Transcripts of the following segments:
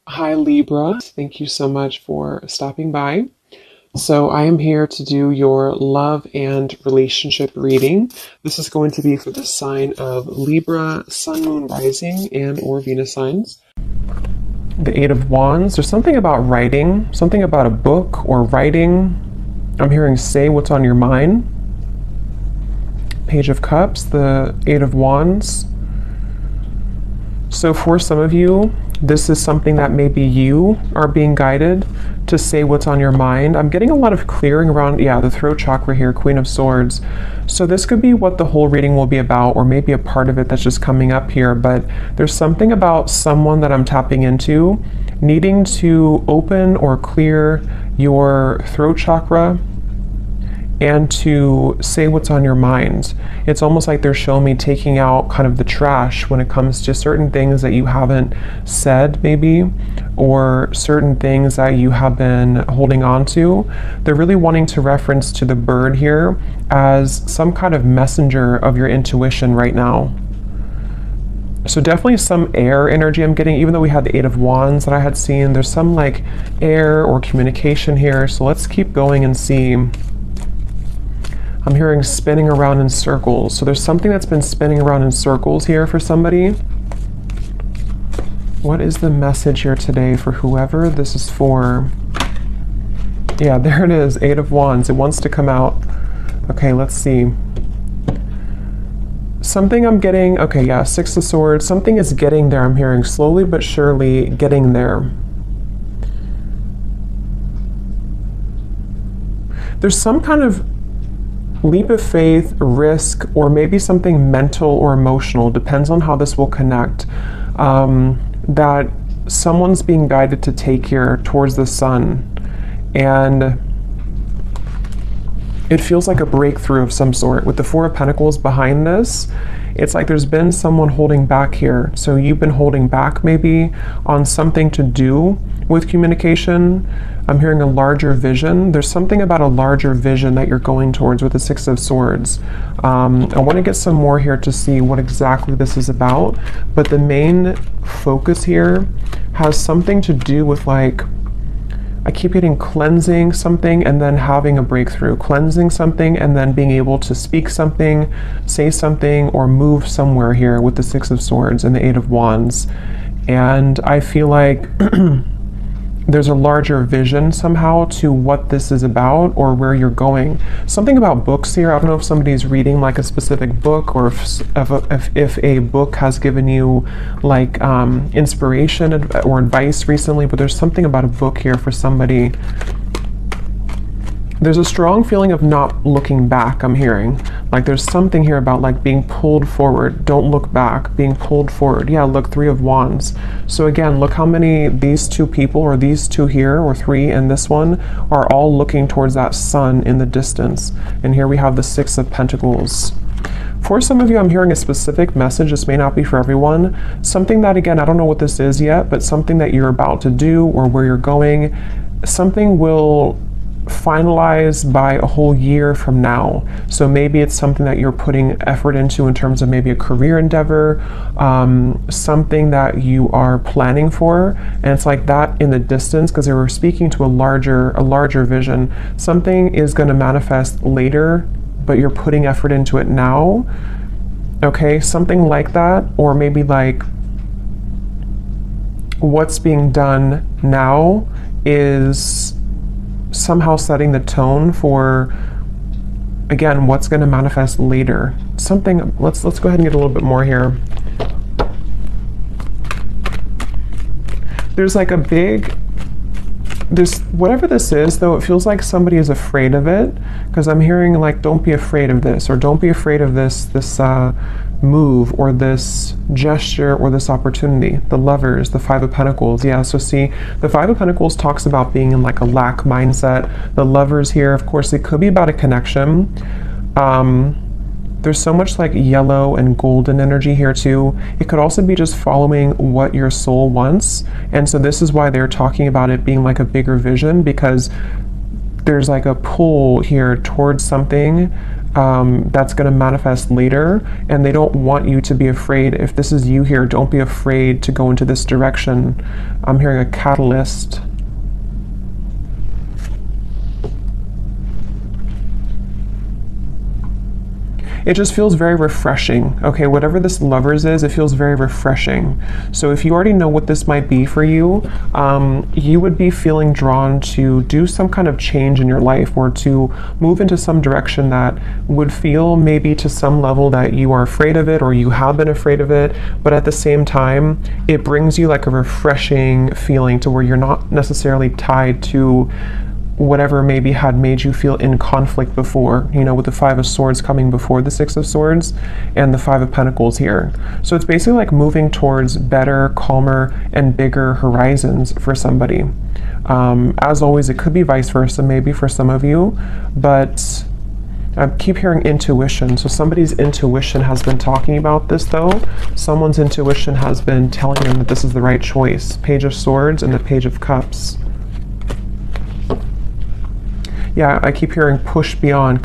Hi Libra, thank you so much for stopping by. So I am here to do your love and relationship reading. This is going to be for the sign of Libra, Sun, Moon, Rising, and or Venus signs. The Eight of Wands, there's something about writing, something about a book or writing. I'm hearing say what's on your mind. Page of Cups, the Eight of Wands. So for some of you, this is something that maybe you are being guided to say what's on your mind. I'm getting a lot of clearing around, the throat chakra here, Queen of Swords. So this could be what the whole reading will be about, or maybe a part of it that's just coming up here. But there's something about someone that I'm tapping into, needing to open or clear your throat chakra and to say what's on your mind. It's almost like they're showing me taking out kind of the trash when it comes to certain things that you haven't said maybe, or certain things that you have been holding on to. They're really wanting to reference to the bird here as some kind of messenger of your intuition right now. So definitely some air energy I'm getting, even though we had the Eight of Wands that I had seen, there's some like air or communication here. So let's keep going and see. I'm hearing spinning around in circles. So there's something that's been spinning around in circles here for somebody. What is the message here today for whoever this is for? Yeah, there it is, Eight of Wands. It wants to come out. Okay, let's see. Something I'm getting, okay, yeah, Six of Swords. Something is getting there, I'm hearing, slowly but surely getting there. There's some kind of leap of faith, risk, or maybe something mental or emotional, depends on how this will connect, that someone's being guided to take here towards the sun. And it feels like a breakthrough of some sort. With the Four of Pentacles behind this, it's like there's been someone holding back here. So you've been holding back maybe on something to do with communication. I'm hearing a larger vision. There's something about a larger vision that you're going towards with the Six of Swords. I want to get some more here to see what exactly this is about. But the main focus here has something to do with, like, I keep getting cleansing something and then having a breakthrough. Cleansing something and then being able to speak something, say something, or move somewhere here with the Six of Swords and the Eight of Wands. And I feel like there's a larger vision somehow to what this is about or where you're going. Something about books here. I don't know if somebody's reading like a specific book, or if a book has given you like inspiration or advice recently, but there's something about a book here for somebody. There's a strong feeling of not looking back, I'm hearing. Like there's something here about like being pulled forward. Don't look back, being pulled forward. Yeah, look, Three of Wands. So again, look how many these two people, or these two here, or three and this one, are all looking towards that sun in the distance. And here we have the Six of Pentacles. For some of you, I'm hearing a specific message. This may not be for everyone. Something that, again, I don't know what this is yet, but something that you're about to do or where you're going, something will finalize by a whole year from now. So maybe it's something that you're putting effort into in terms of maybe a career endeavor, something that you are planning for, and it's like that in the distance, because they were speaking to a larger vision. Something is going to manifest later, but you're putting effort into it now. Okay, something like that, or maybe like what's being done now is somehow setting the tone for, again, what's going to manifest later. Something, let's go ahead and get a little bit more here. There's like a big, there's whatever this is though, it feels like somebody is afraid of it, because I'm hearing like, don't be afraid of this, or don't be afraid of this move or this gesture or this opportunity. The Lovers, the Five of Pentacles. Yeah, so see, the Five of Pentacles talks about being in like a lack mindset. The Lovers here, of course, it could be about a connection. There's so much like yellow and golden energy here too. It could also be just following what your soul wants. And so this is why they're talking about it being like a bigger vision, because there's like a pull here towards something that's going to manifest later, and they don't want you to be afraid. If this is you here, don't be afraid to go into this direction. I'm hearing a catalyst. It just feels very refreshing. Okay, whatever this Lovers is, it feels very refreshing. So if you already know what this might be for you, you would be feeling drawn to do some kind of change in your life, or to move into some direction that would feel maybe to some level that you are afraid of it, or you have been afraid of it, but at the same time, it brings you like a refreshing feeling to where you're not necessarily tied to whatever maybe had made you feel in conflict before, you know, with the Five of Swords coming before the Six of Swords and the Five of Pentacles here. So it's basically like moving towards better, calmer, and bigger horizons for somebody. As always, it could be vice versa, maybe for some of you, but I keep hearing intuition. So somebody's intuition has been talking about this though. Someone's intuition has been telling them that this is the right choice. Page of Swords and the Page of Cups. Yeah, I keep hearing push beyond,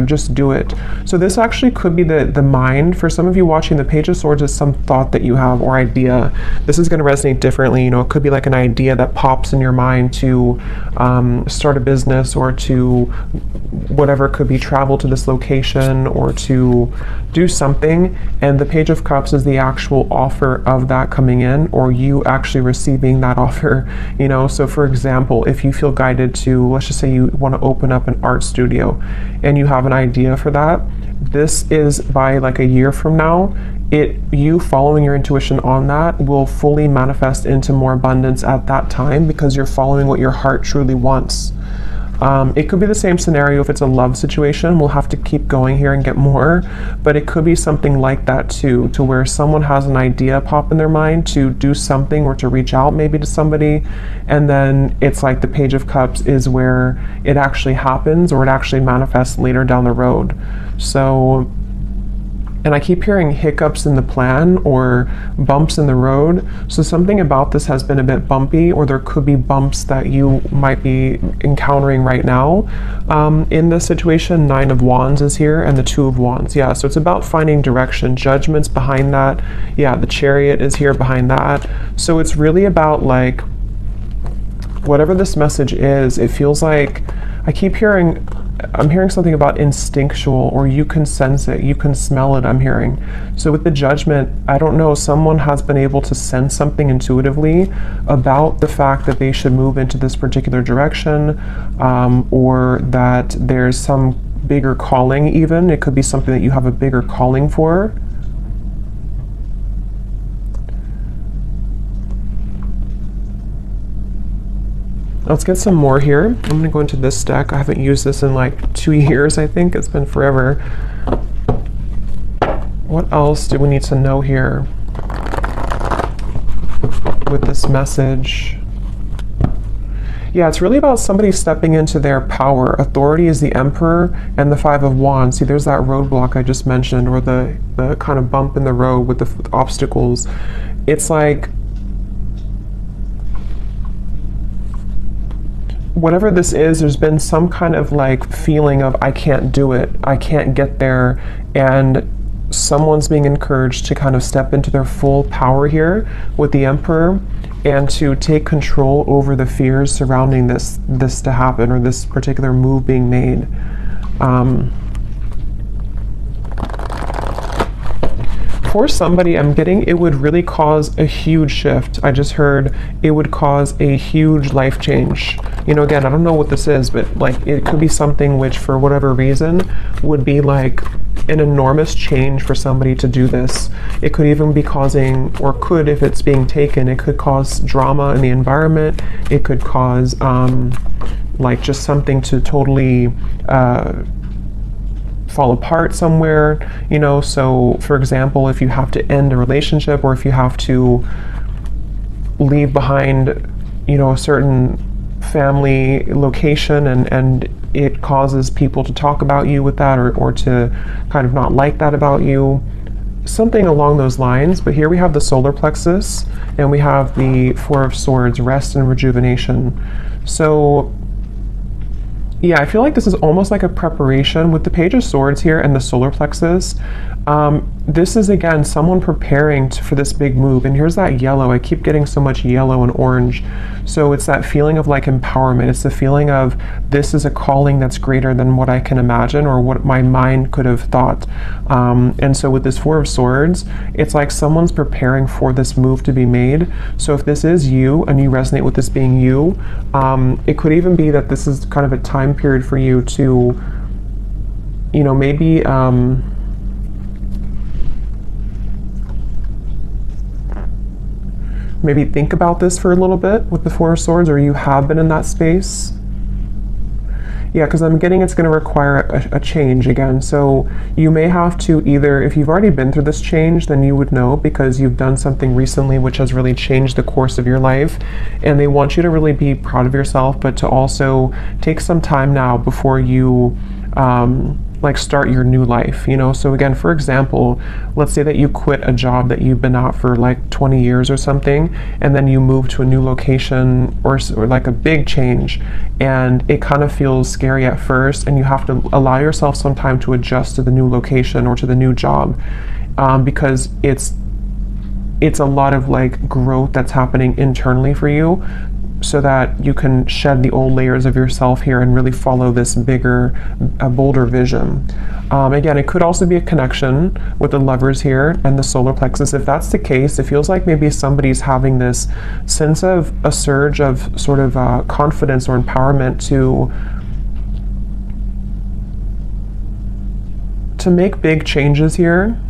just do it. So this actually could be the mind. For some of you watching, the Page of Swords is some thought that you have or idea. This is going to resonate differently. You know, it could be like an idea that pops in your mind to start a business, or to whatever, it could be travel to this location, or to do something. And the Page of Cups is the actual offer of that coming in, or you actually receiving that offer, you know. So for example, if you feel guided to, let's just say you want to open up an art studio and you have an idea for that, this is by like a year from now, you following your intuition on that will fully manifest into more abundance at that time, because you're following what your heart truly wants. It could be the same scenario if it's a love situation. We'll have to keep going here and get more, but it could be something like that too, to where someone has an idea pop in their mind to do something, or to reach out maybe to somebody, and then it's like the Page of Cups is where it actually happens, or it actually manifests later down the road. So, and I keep hearing hiccups in the plan, or bumps in the road. So something about this has been a bit bumpy, or there could be bumps that you might be encountering right now. In this situation, Nine of Wands is here, and the Two of Wands. Yeah, so it's about finding direction. Judgment's behind that. Yeah, the Chariot is here behind that. So it's really about like, whatever this message is, it feels like, I'm hearing something about instinctual, or you can sense it, you can smell it, I'm hearing. So with the Judgment, I don't know, someone has been able to sense something intuitively about the fact that they should move into this particular direction, or that there's some bigger calling even. It could be something that you have a bigger calling for. Let's get some more here. I'm going to go into this deck. I haven't used this in like 2 years, I think. It's been forever. What else do we need to know here with this message? Yeah, it's really about somebody stepping into their power. Authority is the Emperor and the Five of Wands. See, there's that roadblock I just mentioned, or the kind of bump in the road with the obstacles. It's like, whatever this is, there's been some kind of like feeling of, I can't do it, I can't get there, and someone's being encouraged to kind of step into their full power here with the Emperor, and to take control over the fears surrounding this to happen, or this particular move being made. For somebody, I'm getting, it would really cause a huge shift. I just heard it would cause a huge life change. You know, again, I don't know what this is, but like, it could be something which for whatever reason would be like an enormous change for somebody to do this. It could even be causing, or could, if it's being taken, it could cause drama in the environment. It could cause like just something to totally fall apart somewhere, you know. So for example, if you have to end a relationship, or if you have to leave behind, you know, a certain family location, and it causes people to talk about you with that, or to kind of not like that about you, something along those lines. But here we have the solar plexus, and we have the Four of Swords, rest and rejuvenation. So Yeah, I feel like this is almost like a preparation with the Page of Swords here and the solar plexus. This is, again, someone preparing for this big move. And here's that yellow. I keep getting so much yellow and orange. So it's that feeling of like empowerment. It's the feeling of this is a calling that's greater than what I can imagine or what my mind could have thought. And so with this Four of Swords, it's like someone's preparing for this move to be made. So if this is you and you resonate with this being you, it could even be that this is kind of a time period for you to, you know, maybe maybe think about this for a little bit with the Four of Swords, or you have been in that space. Yeah, because I'm getting it's going to require a change again. So you may have to either, if you've already been through this change, then you would know because you've done something recently which has really changed the course of your life. And they want you to really be proud of yourself, but to also take some time now before you like start your new life, you know? So again, for example, let's say that you quit a job that you've been at for like 20 years or something, and then you move to a new location or like a big change, and it kind of feels scary at first, and you have to allow yourself some time to adjust to the new location or to the new job, because it's a lot of like growth that's happening internally for you, so that you can shed the old layers of yourself here and really follow this bigger, bolder vision. Again, it could also be a connection with the Lovers here and the solar plexus. If that's the case, it feels like maybe somebody's having this sense of a surge of sort of confidence or empowerment to make big changes here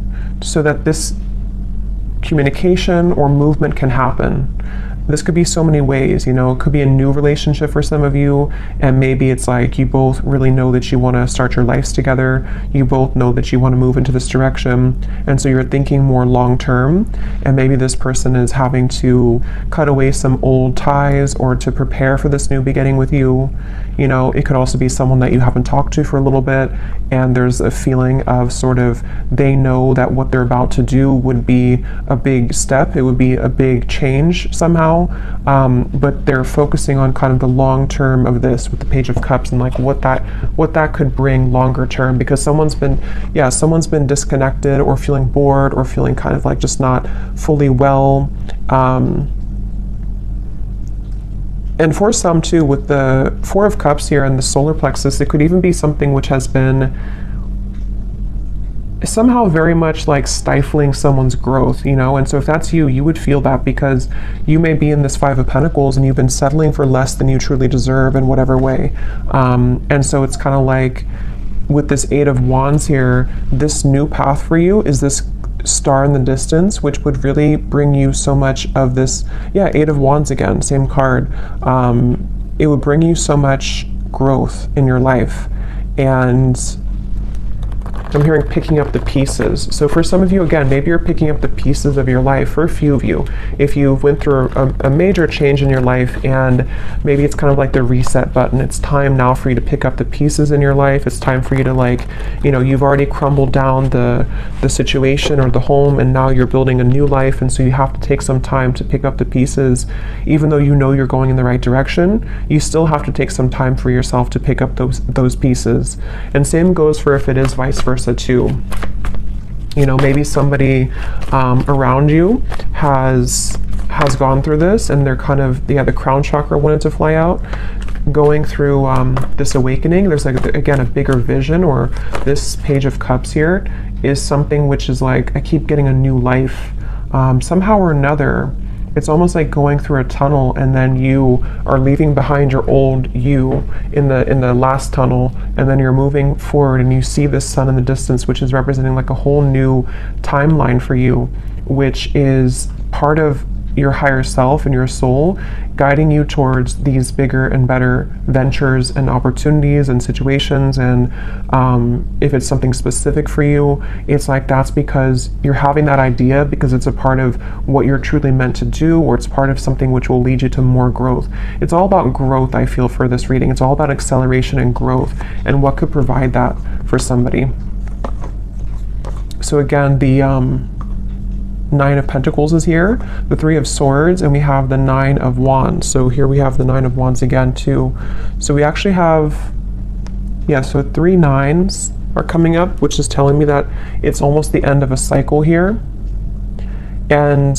so that this communication or movement can happen. This could be so many ways, you know, it could be a new relationship for some of you, and maybe it's like you both really know that you want to start your lives together, you both know that you want to move into this direction, and so you're thinking more long term, and maybe this person is having to cut away some old ties or to prepare for this new beginning with you. You know, it could also be someone that you haven't talked to for a little bit, and there's a feeling of sort of they know that what they're about to do would be a big step, it would be a big change somehow, but they're focusing on kind of the long term of this with the Page of Cups and like what that could bring longer term, because someone's been disconnected or feeling bored or feeling kind of like just not fully well. And for some too, with the Four of Cups here and the solar plexus, it could even be something which has been somehow very much like stifling someone's growth, you know? And so if that's you, you would feel that because you may be in this Five of Pentacles and you've been settling for less than you truly deserve in whatever way. And so it's kind of like with this Eight of Wands here, this new path for you is this star in the distance, which would really bring you so much of this, yeah, Eight of Wands again, same card. It would bring you so much growth in your life. And I'm hearing picking up the pieces. So for some of you, again, maybe you're picking up the pieces of your life. For a few of you, if you went through a major change in your life and maybe it's kind of like the reset button, it's time now for you to pick up the pieces in your life. It's time for you to, like, you know, you've already crumbled down the situation or the home, and now you're building a new life, and so you have to take some time to pick up the pieces. Even though you know you're going in the right direction, you still have to take some time for yourself to pick up those pieces. And same goes for if it is vice versa too. You know, maybe somebody around you has gone through this, and they're kind of, the crown chakra wanted to fly out, going through this awakening. There's like, again, a bigger vision, or this Page of Cups here is something which is like, I keep getting a new life somehow or another. It's almost like going through a tunnel, and then you are leaving behind your old you in the last tunnel, and then you're moving forward, and you see this sun in the distance, which is representing like a whole new timeline for you, which is part of your higher self and your soul guiding you towards these bigger and better ventures and opportunities and situations. And if it's something specific for you, it's like that's because you're having that idea because it's a part of what you're truly meant to do, or it's part of something which will lead you to more growth. It's all about growth, I feel, for this reading. It's all about acceleration and growth, and what could provide that for somebody. So again, the Nine of Pentacles is here, the Three of Swords, and we have the Nine of Wands. So here we have the Nine of Wands again too. So we actually have Yeah, so 3 9s are coming up, which is telling me that it's almost the end of a cycle here. And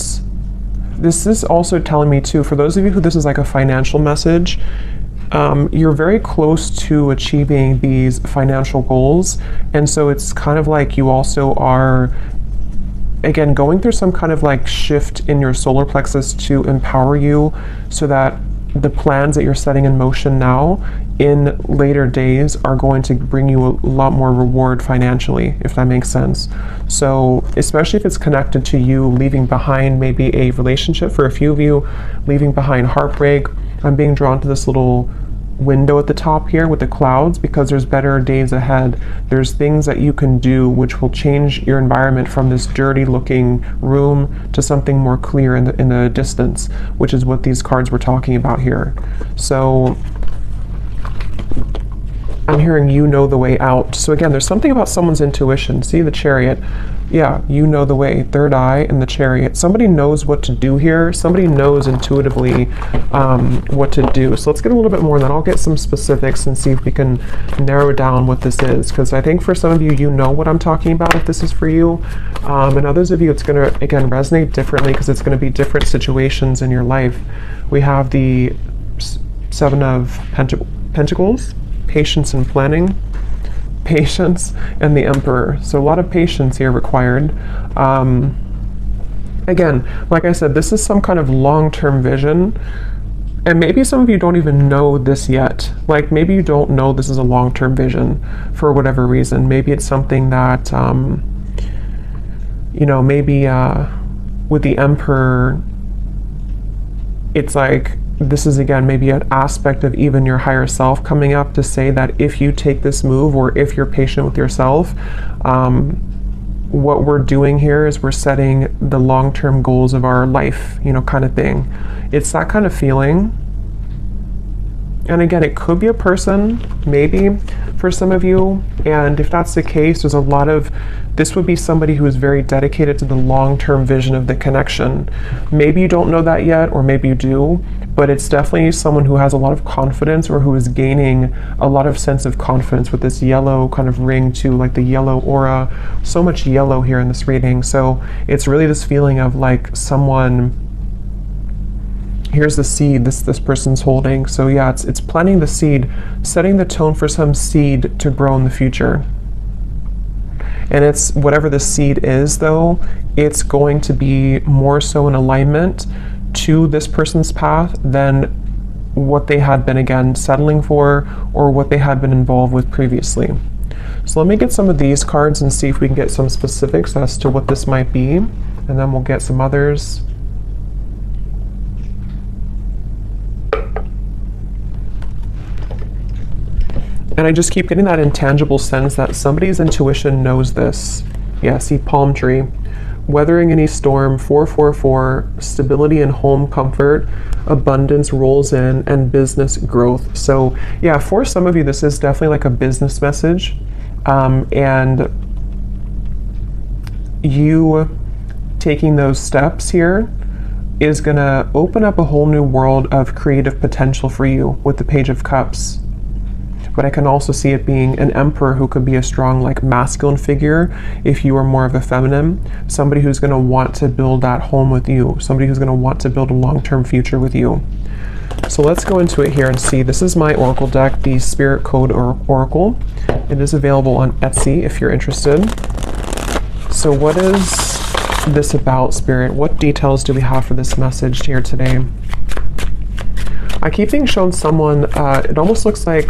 this is also telling me too, for those of you who this is like a financial message, you're very close to achieving these financial goals. And so it's kind of like you also are, again, going through some kind of like shift in your solar plexus to empower you so that the plans that you're setting in motion now in later days are going to bring you a lot more reward financially, if that makes sense. So especially if it's connected to you leaving behind maybe a relationship, for a few of you, leaving behind heartbreak. I'm being drawn to this little window at the top here with the clouds because there's better days ahead. There's things that you can do which will change your environment from this dirty looking room to something more clear in the distance, which is what these cards were talking about here. So I'm hearing you know the way out. So again, there's something about someone's intuition. See the Chariot. Yeah, you know the way. Third eye and the Chariot. Somebody knows what to do here. Somebody knows intuitively what to do. So let's get a little bit more, and then I'll get some specifics and see if we can narrow down what this is. Because I think for some of you, you know what I'm talking about if this is for you. And others of you, it's going to, again, resonate differently because it's going to be different situations in your life. We have the Seven of Pentacles. Patience and planning, patience, and the Emperor. So a lot of patience here required. Again, like I said, this is some kind of long-term vision, and maybe some of you don't even know this yet. Like maybe you don't know this is a long-term vision for whatever reason. Maybe it's something that, you know, maybe with the Emperor, it's like, this is again maybe an aspect of even your higher self coming up to say that if you take this move, or if you're patient with yourself, what we're doing here is we're setting the long-term goals of our life, you know, kind of thing. It's that kind of feeling. And again, it could be a person, maybe, for some of you. And if that's the case, there's a lot of, this would be somebody who is very dedicated to the long-term vision of the connection. Maybe you don't know that yet, or maybe you do, but it's definitely someone who has a lot of confidence, or who is gaining a lot of sense of confidence with this yellow kind of ring too, like the yellow aura. So much yellow here in this reading. So it's really this feeling of like someone, here's the seed this person's holding. So yeah, it's planting the seed, setting the tone for some seed to grow in the future. And it's whatever the seed is though, it's going to be more so in alignment to this person's path than what they had been, again, settling for, or what they had been involved with previously. So let me get some of these cards and see if we can get some specifics as to what this might be, and then we'll get some others. And I just keep getting that intangible sense that somebody's intuition knows this. Yeah, see, palm tree. Weathering any storm, 444, stability and home comfort, abundance rolls in, and business growth. So yeah, for some of you, this is definitely like a business message. And you taking those steps here is gonna open up a whole new world of creative potential for you with the Page of Cups. But I can also see it being an Emperor who could be a strong, like, masculine figure if you are more of a feminine. Somebody who's going to want to build that home with you. Somebody who's going to want to build a long-term future with you. So let's go into it here and see. This is my Oracle deck, the Spirit Code Oracle. It is available on Etsy if you're interested. So what is this about, Spirit? What details do we have for this message here today? I keep being shown someone, it almost looks like,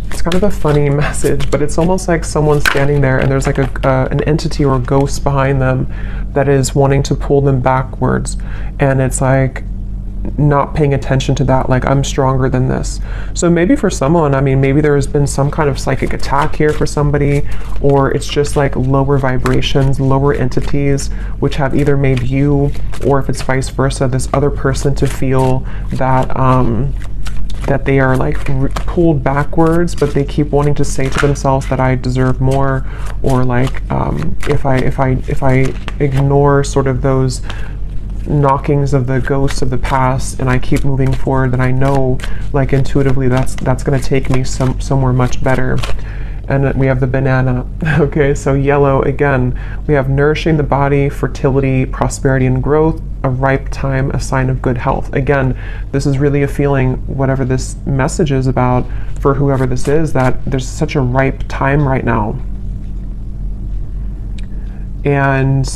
it's kind of a funny message, but it's almost like someone standing there and there's like an entity or a ghost behind them that is wanting to pull them backwards. And it's like not paying attention to that, like, I'm stronger than this. So maybe for someone, I mean, maybe there has been some kind of psychic attack here for somebody, or it's just like lower vibrations, lower entities, which have either made you, or if it's vice versa, this other person to feel that that they are like pulled backwards, but they keep wanting to say to themselves that I deserve more, or like if I ignore sort of those knockings of the ghosts of the past, and I keep moving forward, then I know, like, intuitively that's going to take me somewhere much better. And we have the banana. Okay, so yellow, again, we have nourishing the body, fertility, prosperity, and growth, a ripe time, a sign of good health. Again, this is really a feeling, whatever this message is about for whoever this is, that there's such a ripe time right now. And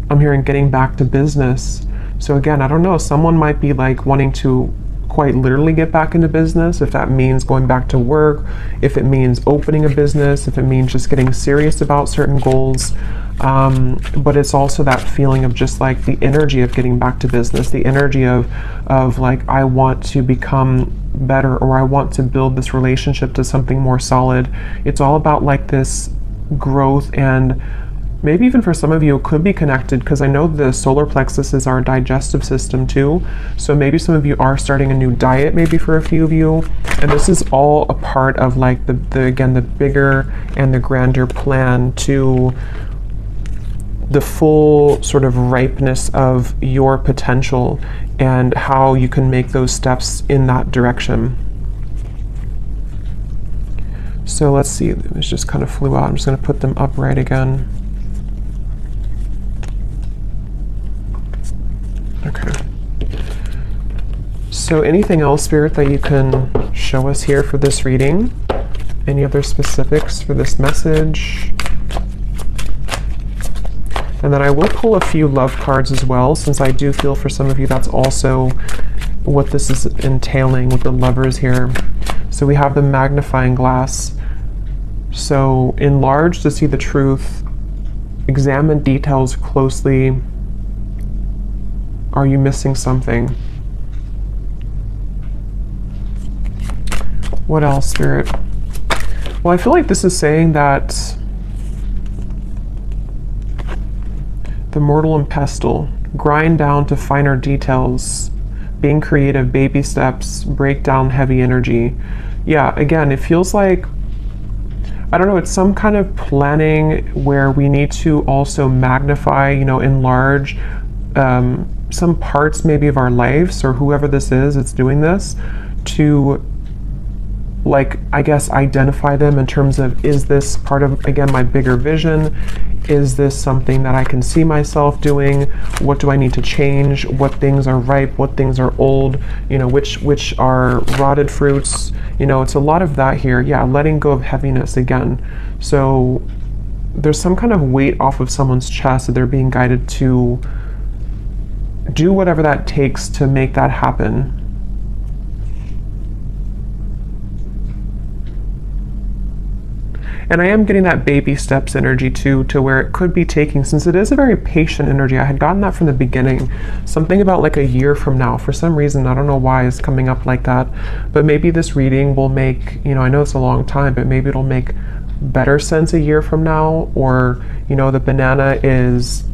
I'm hearing getting back to business. So again, I don't know, someone might be like wanting to quite literally get back into business, if that means going back to work, if it means opening a business, if it means just getting serious about certain goals. But it's also that feeling of just like the energy of getting back to business, the energy of like, I want to become better, or I want to build this relationship to something more solid. It's all about like this growth, and maybe even for some of you it could be connected, because I know the solar plexus is our digestive system too. So maybe some of you are starting a new diet, maybe for a few of you. And this is all a part of like the again, the bigger and the grander plan to the full sort of ripeness of your potential and how you can make those steps in that direction. So let's see, it just kind of flew out. I'm just going to put them upright again. Okay. So anything else, Spirit, that you can show us here for this reading? Any other specifics for this message? And then I will pull a few love cards as well, since I do feel for some of you that's also what this is entailing with the lovers here. So we have the magnifying glass. So enlarge to see the truth. Examine details closely. Are you missing something? What else, Spirit? Well, I feel like this is saying that the mortal and pestle, grind down to finer details, being creative, baby steps, break down heavy energy. Yeah, again, it feels like, I don't know, it's some kind of planning where we need to also magnify, you know, enlarge some parts maybe of our lives, or whoever this is that's doing this, to like, I guess, identify them in terms of, is this part of, again, my bigger vision? Is this something that I can see myself doing? What do I need to change? What things are ripe? What things are old? You know, which are rotted fruits? You know, it's a lot of that here. Yeah, letting go of heaviness again. So there's some kind of weight off of someone's chest that they're being guided to do whatever that takes to make that happen. And I am getting that baby steps energy too, to where it could be taking, since it is a very patient energy. I had gotten that from the beginning. Something about like a year from now. For some reason, I don't know why it's coming up like that. But maybe this reading will make, you know, I know it's a long time, but maybe it'll make better sense a year from now. Or, you know, the banana is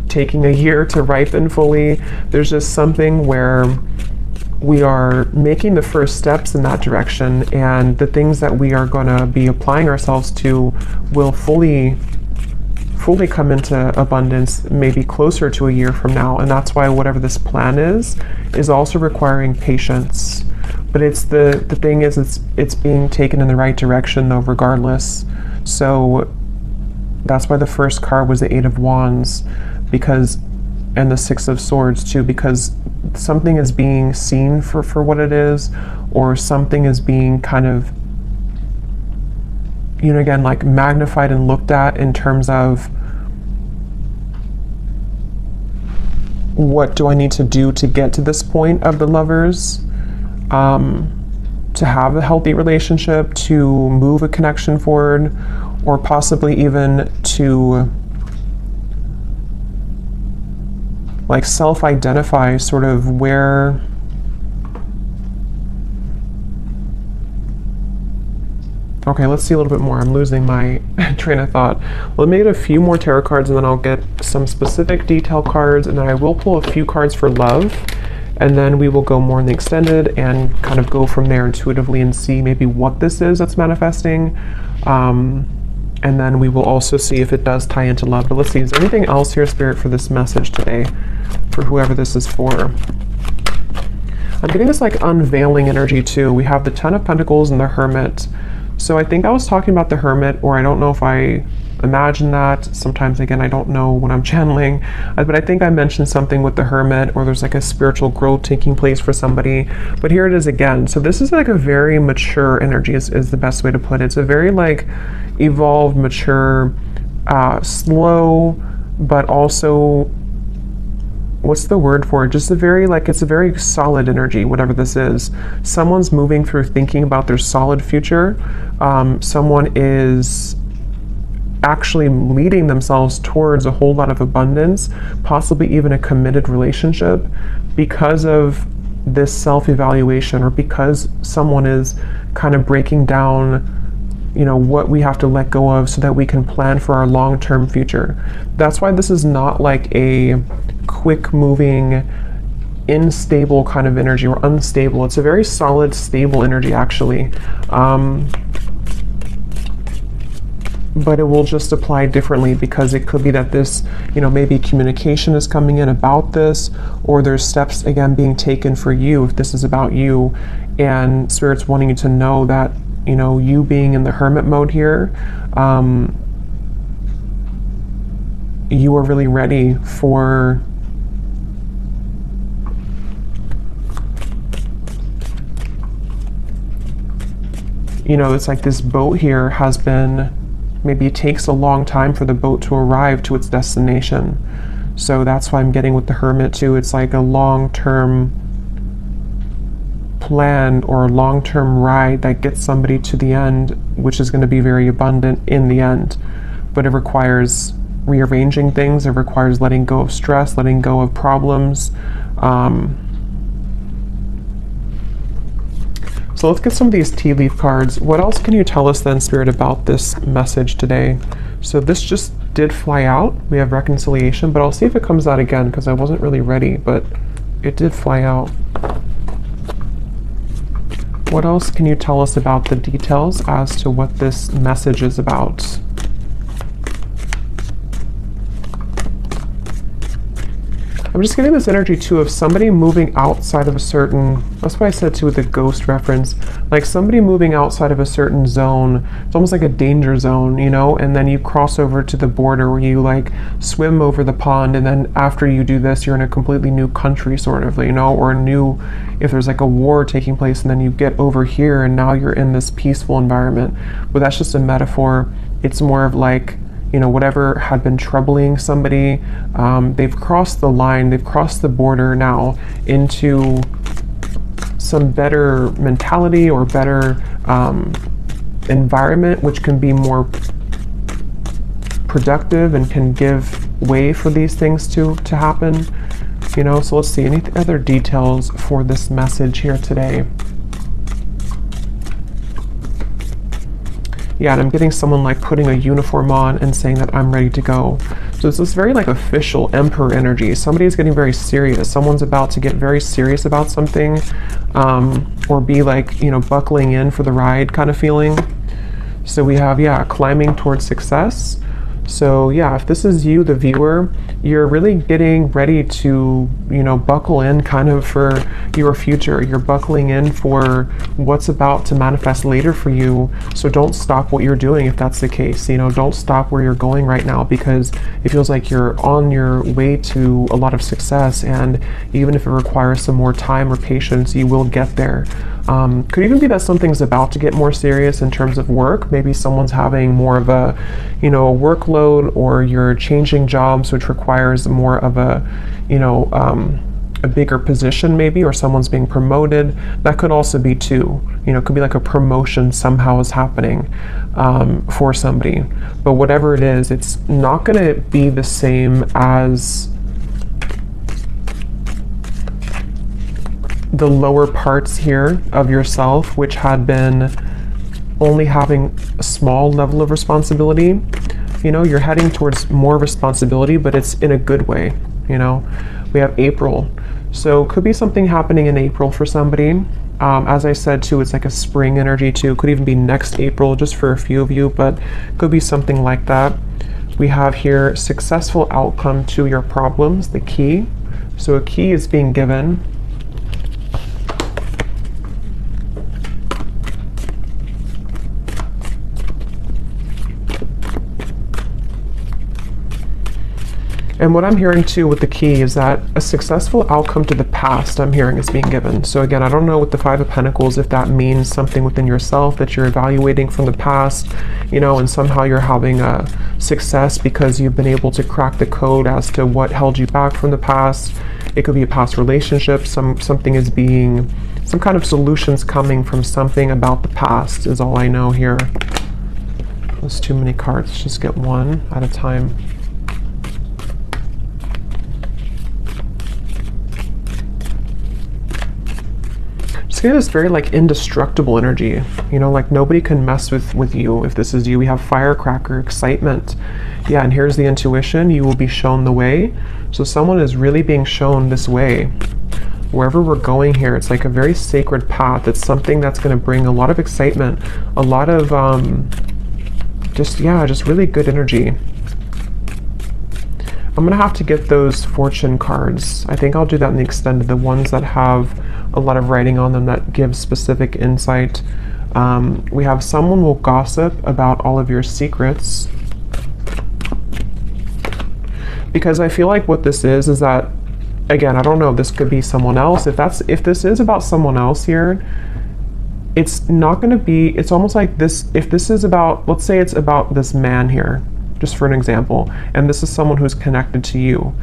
taking a year to ripen fully. There's just something where we are making the first steps in that direction, and the things that we are going to be applying ourselves to will fully come into abundance maybe closer to a year from now. And that's why whatever this plan is also requiring patience. But it's the thing is, it's being taken in the right direction though, regardless. So that's why the first card was the Eight of Wands, because, and the Six of Swords too, because something is being seen for what it is, or something is being kind of, you know, again, like magnified and looked at in terms of, what do I need to do to get to this point of the lovers, to have a healthy relationship, to move a connection forward, or possibly even to like self-identify sort of where, okay, let's see a little bit more. I'm losing my train of thought. Let me get a few more tarot cards, and then I'll get some specific detail cards, and then I will pull a few cards for love, and then we will go more in the extended and kind of go from there intuitively and see maybe what this is that's manifesting. And And then we will also see if it does tie into love. But let's see, is there anything else here, Spirit, for this message today, for whoever this is for? I'm getting this like unveiling energy too. We have the Ten of Pentacles and the Hermit. So I think I was talking about the Hermit, or I don't know if I imagine that. Sometimes, again, I don't know when I'm channeling, but I think I mentioned something with the Hermit, or there's like a spiritual growth taking place for somebody. But here it is again. So this is like a very mature energy is the best way to put it. It's a very like evolved, mature, slow, but also, what's the word for it? Just a very like, it's a very solid energy, whatever this is. Someone's moving through thinking about their solid future. Someone is actually leading themselves towards a whole lot of abundance, possibly even a committed relationship, because of this self-evaluation, or because someone is kind of breaking down, you know, what we have to let go of so that we can plan for our long-term future. That's why this is not like a quick moving, unstable kind of energy, or unstable. It's a very solid, stable energy actually. But it will just apply differently, because it could be that this, you know, maybe communication is coming in about this, or there's steps again being taken for you if this is about you, and Spirit's wanting you to know that, you know, you being in the Hermit mode here, you are really ready for you know, it's like this boat here has been, maybe it takes a long time for the boat to arrive to its destination. So that's why I'm getting with the Hermit too. It's like a long-term plan or a long-term ride that gets somebody to the end, which is going to be very abundant in the end. But it requires rearranging things. It requires letting go of stress, letting go of problems. So let's get some of these tea leaf cards. What else can you tell us then, Spirit, about this message today? So this just did fly out. We have reconciliation, but I'll see if it comes out again, because I wasn't really ready, but it did fly out. What else can you tell us about the details as to what this message is about? I'm just getting this energy too of somebody moving outside of a certain, that's why I said too with the ghost reference, like somebody moving outside of a certain zone. It's almost like a danger zone, you know, and then you cross over to the border where you like swim over the pond, and then after you do this, you're in a completely new country sort of, you know, or a new, if there's like a war taking place, and then you get over here and now you're in this peaceful environment. But that's just a metaphor. It's more of like, you know, whatever had been troubling somebody, they've crossed the line, they've crossed the border now into some better mentality or better environment, which can be more productive and can give way for these things to happen, you know. So let's see, any other details for this message here today? Yeah, and I'm getting someone like putting a uniform on and saying that I'm ready to go. So it's this very like official emperor energy. Somebody's getting very serious. Someone's about to get very serious about something, or be like, you know, buckling in for the ride kind of feeling. So we have, yeah, climbing towards success. So yeah, if this is you, the viewer, you're really getting ready to, you know, buckle in kind of for your future. You're buckling in for what's about to manifest later for you. So don't stop what you're doing if that's the case. You know, don't stop where you're going right now, because it feels like you're on your way to a lot of success. And even if it requires some more time or patience, you will get there. Could even be that something's about to get more serious in terms of work. Maybe someone's having more of a, you know, a workload, or you're changing jobs, which requires more of a, you know, a bigger position maybe, or someone's being promoted. That could also be too, you know, it could be like a promotion somehow is happening for somebody. But whatever it is, it's not going to be the same as the lower parts here of yourself, which had been only having a small level of responsibility. You know, you're heading towards more responsibility, but it's in a good way. You know, we have April. So could be something happening in April for somebody. As I said too, it's like a spring energy too. Could even be next April, just for a few of you, but could be something like that. We have here successful outcome to your problems, the key. So a key is being given. And what I'm hearing too with the key is that a successful outcome to the past, I'm hearing, is being given. So again, I don't know with the Five of Pentacles if that means something within yourself that you're evaluating from the past, you know, and somehow you're having a success because you've been able to crack the code as to what held you back from the past. It could be a past relationship, something is being, some kind of solutions coming from something about the past is all I know here. There's too many cards, just get one at a time. Just get this very like indestructible energy, you know, like nobody can mess with you if this is you. We have firecracker, excitement. Yeah, and here's the intuition, you will be shown the way. So someone is really being shown this way. Wherever we're going here, it's like a very sacred path. It's something that's going to bring a lot of excitement, a lot of just really good energy. I'm gonna have to get those fortune cards. I think I'll do that in the extended, the ones that have a lot of writing on them that give specific insight. We have someone will gossip about all of your secrets. Because I feel like what this is that, again, I don't know, this could be someone else. If this is about someone else here, it's not gonna be, it's almost like this, if this is about, let's say it's about this man here, just for an example, and this is someone who's connected to you.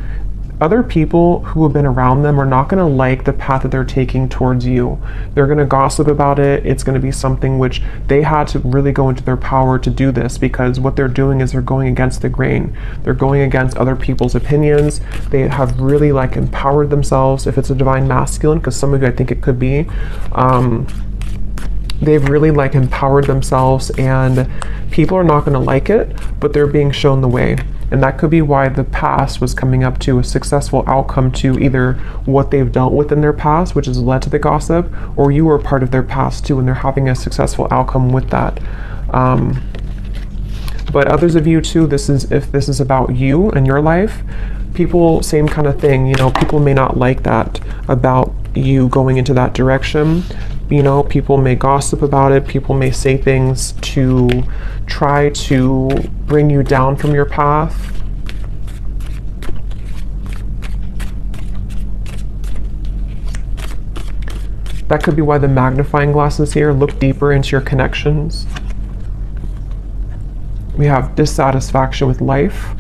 Other people who have been around them are not going to like the path that they're taking towards you. They're going to gossip about it. It's going to be something which they had to really go into their power to do this, because what they're doing is they're going against the grain. They're going against other people's opinions. They have really like empowered themselves, if it's a divine masculine, because some of you, I think it could be, they've really like empowered themselves, and people are not going to like it, but they're being shown the way. And that could be why the past was coming up to a successful outcome to either what they've dealt with in their past, which has led to the gossip, or you were part of their past too, and they're having a successful outcome with that. But others of you too, if this is about you and your life, people, same kind of thing, you know, people may not like that about you going into that direction. You know, people may gossip about it. People may say things to try to bring you down from your path. That could be why the magnifying glass is here. Look deeper into your connections. We have dissatisfaction with life.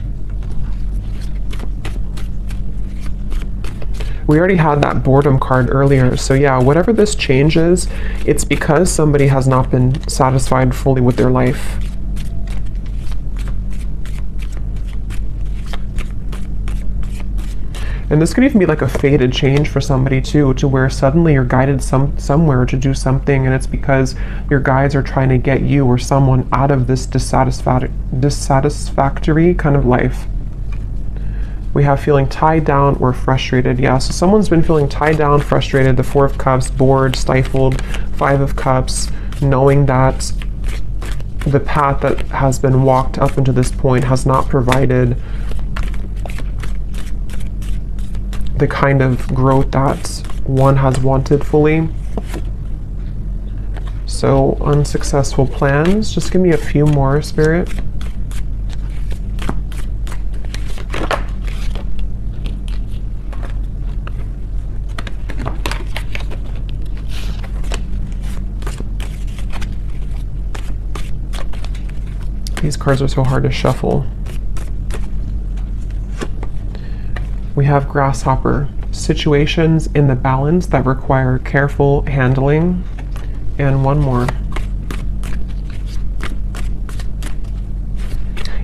We already had that boredom card earlier. So yeah, whatever this change is, it's because somebody has not been satisfied fully with their life. And this could even be like a fated change for somebody too, to where suddenly you're guided somewhere to do something, and it's because your guides are trying to get you or someone out of this dissatisfactory kind of life. We have feeling tied down or frustrated. Yeah, so someone's been feeling tied down, frustrated. The Four of Cups, bored, stifled. Five of Cups, knowing that the path that has been walked up until this point has not provided the kind of growth that one has wanted fully. So unsuccessful plans. Just give me a few more, Spirit. These cards are so hard to shuffle. We have Grasshopper, situations in the balance that require careful handling, and one more.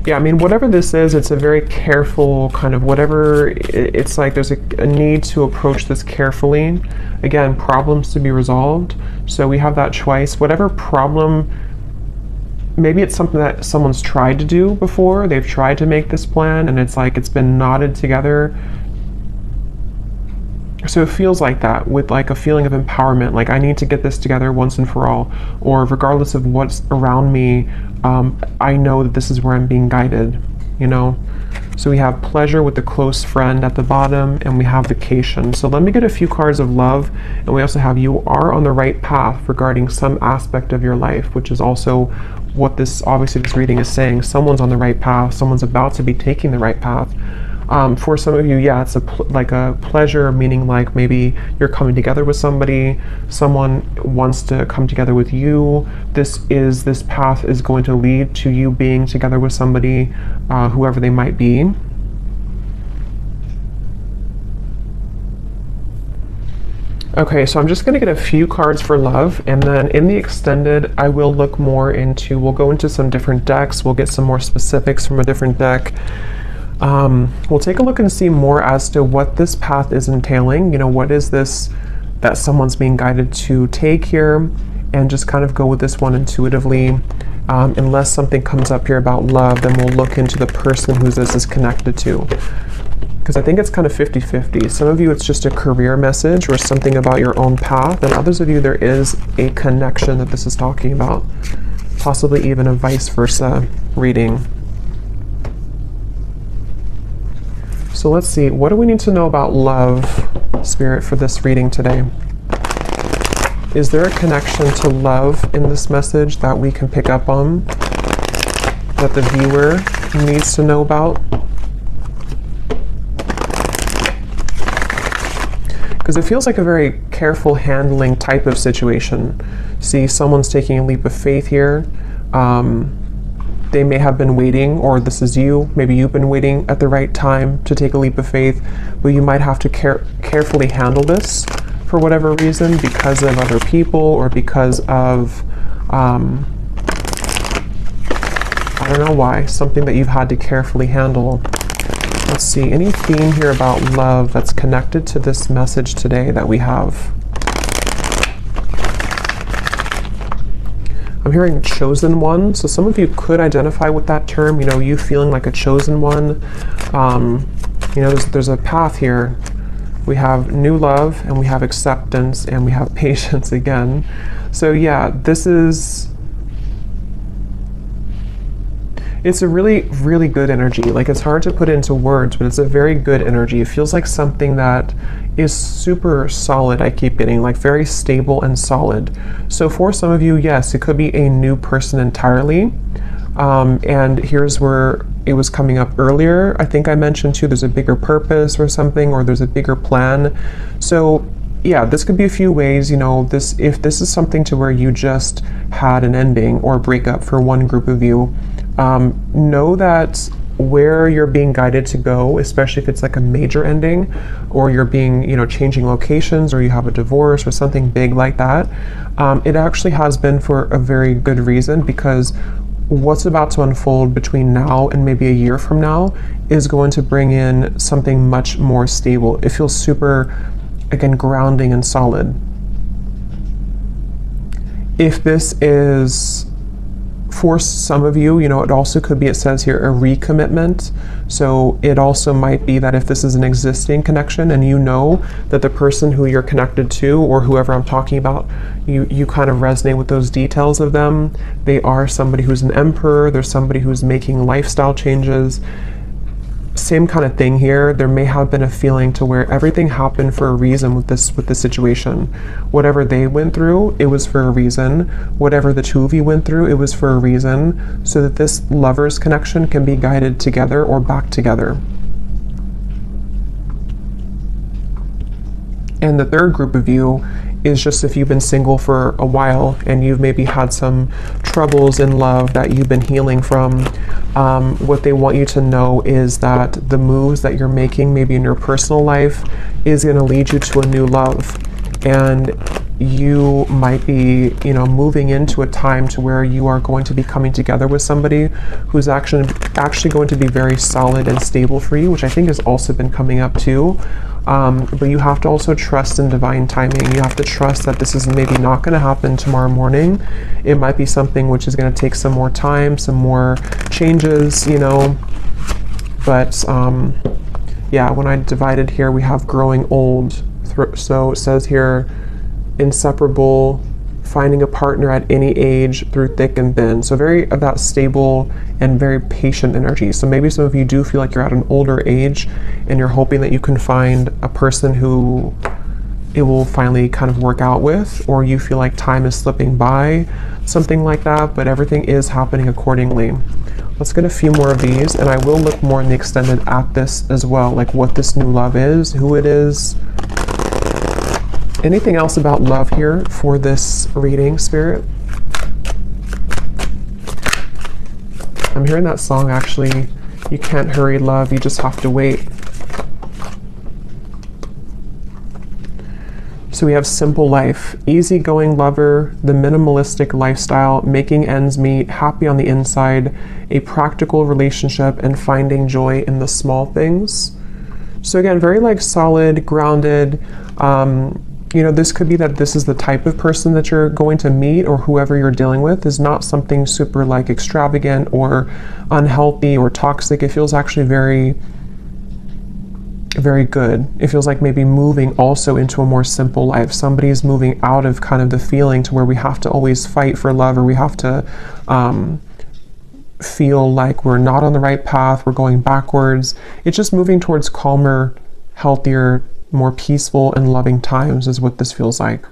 Yeah, I mean, whatever this is, it's a very careful kind of whatever, it's like there's a need to approach this carefully. Again, problems to be resolved. So we have that choice, whatever problem. Maybe it's something that someone's tried to do before. They've tried to make this plan, and it's like it's been knotted together. So it feels like that, with like a feeling of empowerment, like I need to get this together once and for all, or regardless of what's around me, I know that this is where I'm being guided, you know? So we have pleasure with the close friend at the bottom, and we have vacation. So let me get a few cards of love, and we also have you are on the right path regarding some aspect of your life, which is also what this, obviously this reading is saying. Someone's on the right path, someone's about to be taking the right path. For some of you, yeah, it's like a pleasure, meaning like maybe you're coming together with somebody, someone wants to come together with you. This path is going to lead to you being together with somebody, whoever they might be. Okay, so I'm just going to get a few cards for love, and then in the extended, I will look more into, we'll go into some different decks, we'll get some more specifics from a different deck. We'll take a look and see more as to what this path is entailing. You know, what is this that someone's being guided to take here, and just kind of go with this one intuitively. Unless something comes up here about love, then we'll look into the person who this is connected to. Because I think it's kind of 50-50. Some of you, it's just a career message or something about your own path, and others of you, there is a connection that this is talking about. Possibly even a vice versa reading. So let's see, what do we need to know about love, Spirit, for this reading today? Is there a connection to love in this message that we can pick up on, that the viewer needs to know about? Because it feels like a very careful handling type of situation. See, someone's taking a leap of faith here. They may have been waiting, or this is you, maybe you've been waiting at the right time to take a leap of faith, but you might have to carefully handle this for whatever reason, because of other people, or because of, I don't know why, something that you've had to carefully handle. Let's see, any theme here about love that's connected to this message today that we have? I'm hearing chosen one, so some of you could identify with that term, you know, you feeling like a chosen one. You know, there's a path here. We have new love, and we have acceptance, and we have patience again. So yeah, it's a really, really good energy. Like, it's hard to put into words, but it's a very good energy. It feels like something that is super solid, I keep getting, like very stable and solid. So for some of you, yes, it could be a new person entirely. And here's where it was coming up earlier. I think I mentioned too, there's a bigger purpose or something, or there's a bigger plan. So yeah, this could be a few ways, you know, if this is something to where you just had an ending or breakup for one group of you, know that where you're being guided to go, especially if it's like a major ending, or you're being, you know, changing locations, or you have a divorce or something big like that, it actually has been for a very good reason, because what's about to unfold between now and maybe a year from now is going to bring in something much more stable. It feels super, again, grounding and solid. If this is for some of you, you know, it also could be, it says here, a recommitment. So it also might be that if this is an existing connection and you know that the person who you're connected to, or whoever I'm talking about, you kind of resonate with those details of them. They are somebody who's an emperor, there's somebody who's making lifestyle changes. Same kind of thing here. There may have been a feeling to where everything happened for a reason with this situation. Whatever they went through, it was for a reason. Whatever the two of you went through, it was for a reason, so that this lover's connection can be guided together or back together. And the third group of you is just if you've been single for a while and you've maybe had some troubles in love that you've been healing from. What they want you to know is that the moves that you're making, maybe in your personal life, is going to lead you to a new love. And you might be, you know, moving into a time to where you are going to be coming together with somebody who's actually going to be very solid and stable for you, which I think has also been coming up too. But you have to also trust in divine timing. You have to trust that this is maybe not going to happen tomorrow morning. It might be something which is going to take some more time, some more changes, you know. But yeah, when I divided here, we have growing old. So it says here, inseparable, finding a partner at any age through thick and thin. So very of that stable and very patient energy. So maybe some of you do feel like you're at an older age and you're hoping that you can find a person who it will finally kind of work out with, or you feel like time is slipping by, something like that, but everything is happening accordingly. Let's get a few more of these, and I will look more in the extended at this as well, like what this new love is, who it is. Anything else about love here for this reading, Spirit? I'm hearing that song actually. You can't hurry love, you just have to wait. So we have simple life, easygoing lover, the minimalistic lifestyle, making ends meet, happy on the inside, a practical relationship, and finding joy in the small things. So again, very like solid, grounded. You know, this could be that this is the type of person that you're going to meet, or whoever you're dealing with is not something super like extravagant or unhealthy or toxic. It feels actually very good. It feels like maybe moving also into a more simple life. Somebody's moving out of kind of the feeling to where we have to always fight for love, or we have to feel like we're not on the right path, we're going backwards. It's just moving towards calmer, healthier, more peaceful and loving times is what this feels like.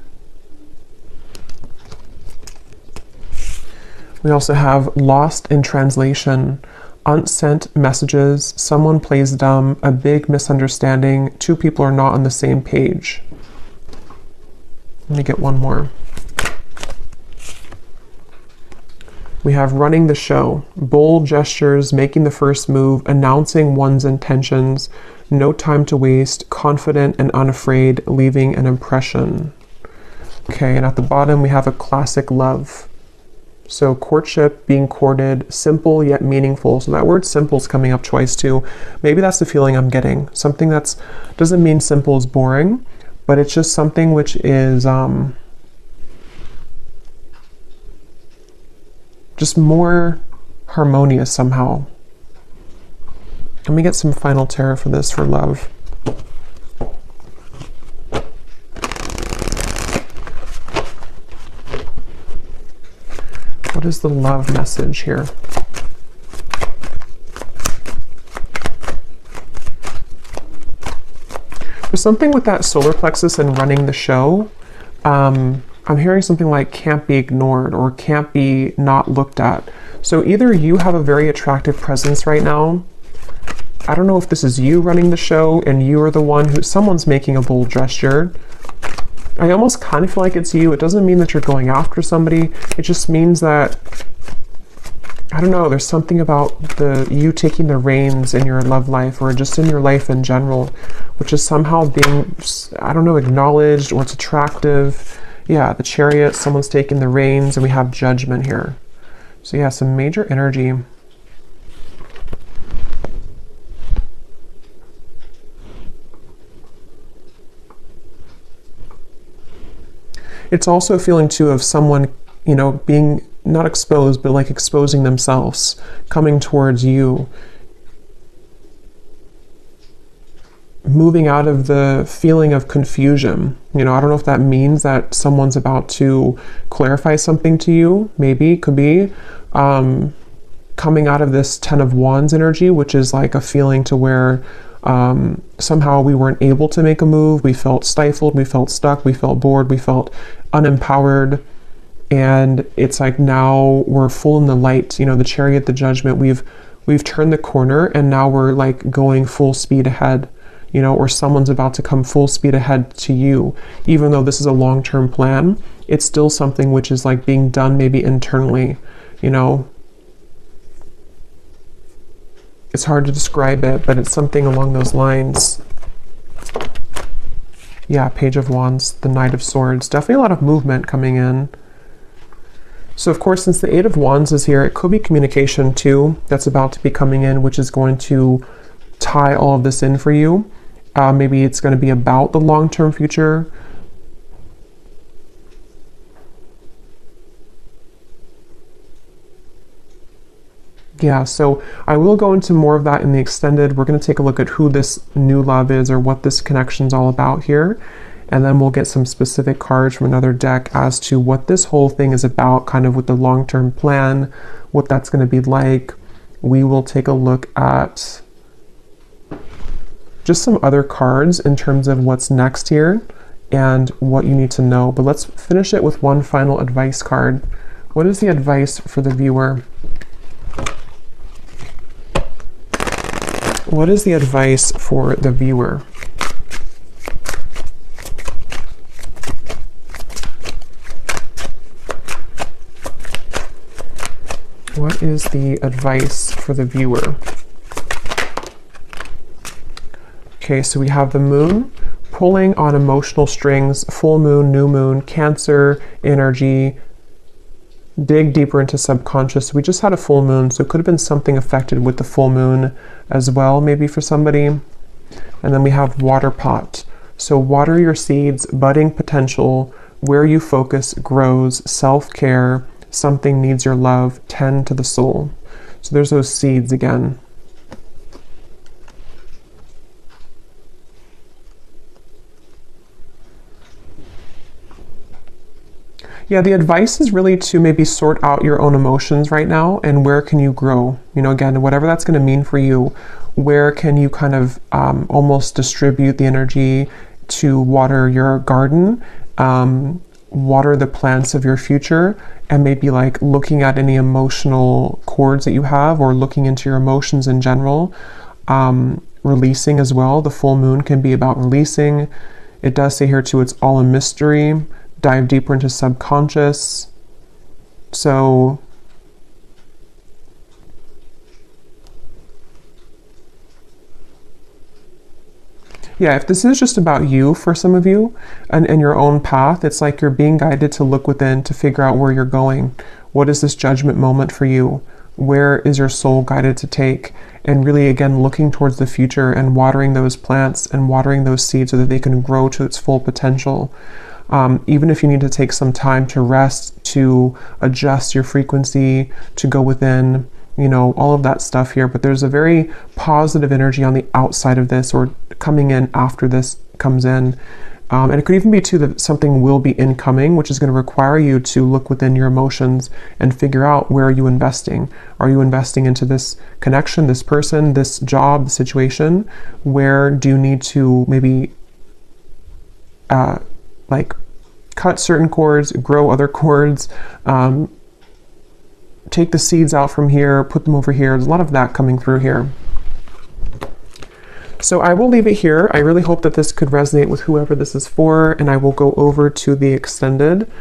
We also have lost in translation, unsent messages, someone plays dumb, a big misunderstanding, two people are not on the same page. Let me get one more. We have running the show, bold gestures, making the first move, announcing one's intentions, no time to waste, confident and unafraid, leaving an impression. Okay, and at the bottom we have a classic love. So courtship, being courted, simple yet meaningful. So that word simple is coming up twice too. Maybe that's the feeling I'm getting. Something that's, doesn't mean simple is boring, but it's just something which is just more harmonious somehow. Let me get some final tarot for this, for love. What is the love message here? There's something with that solar plexus and running the show. I'm hearing something like can't be ignored or can't be not looked at. So either you have a very attractive presence right now. I don't know if this is you running the show and you are the one who, someone's making a bold gesture. I almost kind of feel like it's you. It doesn't mean that you're going after somebody. It just means that, I don't know, there's something about you taking the reins in your love life or just in your life in general, which is somehow being, I don't know, acknowledged, or it's attractive. Yeah, the Chariot, someone's taking the reins, and we have Judgment here. So yeah, some major energy. It's also a feeling too of someone, you know, being not exposed, but like exposing themselves, coming towards you, moving out of the feeling of confusion. You know, I don't know if that means that someone's about to clarify something to you. Maybe, could be. Coming out of this Ten of Wands energy, which is like a feeling to where somehow we weren't able to make a move. We felt stifled, we felt stuck, we felt bored, we felt unempowered. And it's like now we're full in the light, you know, the Chariot, the Judgment, we've turned the corner, and now we're like going full speed ahead, you know, or someone's about to come full speed ahead to you. Even though this is a long-term plan, it's still something which is like being done maybe internally, you know. It's hard to describe it, but it's something along those lines. Yeah, Page of Wands, the Knight of Swords. Definitely a lot of movement coming in. So of course, since the Eight of Wands is here, it could be communication too that's about to be coming in, which is going to tie all of this in for you. Maybe it's going to be about the long-term future. Yeah, so I will go into more of that in the extended. We're going to take a look at who this new love is or what this connection is all about here. And then we'll get some specific cards from another deck as to what this whole thing is about, kind of with the long-term plan, what that's going to be like. We will take a look at just some other cards in terms of what's next here and what you need to know. But let's finish it with one final advice card. What is the advice for the viewer? What is the advice for the viewer? What is the advice for the viewer? Okay, so we have the moon pulling on emotional strings, full moon, new moon, Cancer energy, dig deeper into subconscious. We just had a full moon, so it could have been something affected with the full moon as well, maybe for somebody. And then we have water pot. So water your seeds, budding potential, where you focus grows, self-care, something needs your love, tend to the soul. So there's those seeds again. Yeah, the advice is really to maybe sort out your own emotions right now and where can you grow? You know, again, whatever that's going to mean for you, where can you kind of almost distribute the energy to water your garden, water the plants of your future, and maybe like looking at any emotional cords that you have or looking into your emotions in general, releasing as well. The full moon can be about releasing. It does say here too, it's all a mystery. Dive deeper into subconscious. So yeah, if this is just about you for some of you and your own path, it's like you're being guided to look within to figure out where you're going. What is this judgment moment for you? Where is your soul guided to take? And really, again, looking towards the future and watering those plants and watering those seeds so that they can grow to its full potential. Even if you need to take some time to rest, to adjust your frequency, to go within, you know, all of that stuff here. But there's a very positive energy on the outside of this or coming in after this comes in. And it could even be too that something will be incoming, which is going to require you to look within your emotions and figure out where are you investing. Are you investing into this connection, this person, this job, the situation? Where do you need to maybe like cut certain cords, grow other cords, take the seeds out from here, put them over here. There's a lot of that coming through here. So I will leave it here. I really hope that this could resonate with whoever this is for, and I will go over to the extended.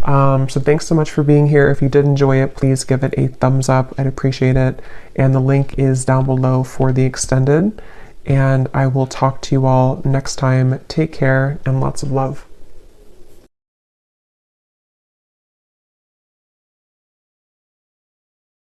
So thanks so much for being here. If you did enjoy it, please give it a thumbs up. I'd appreciate it. And the link is down below for the extended. And I will talk to you all next time. Take care and lots of love.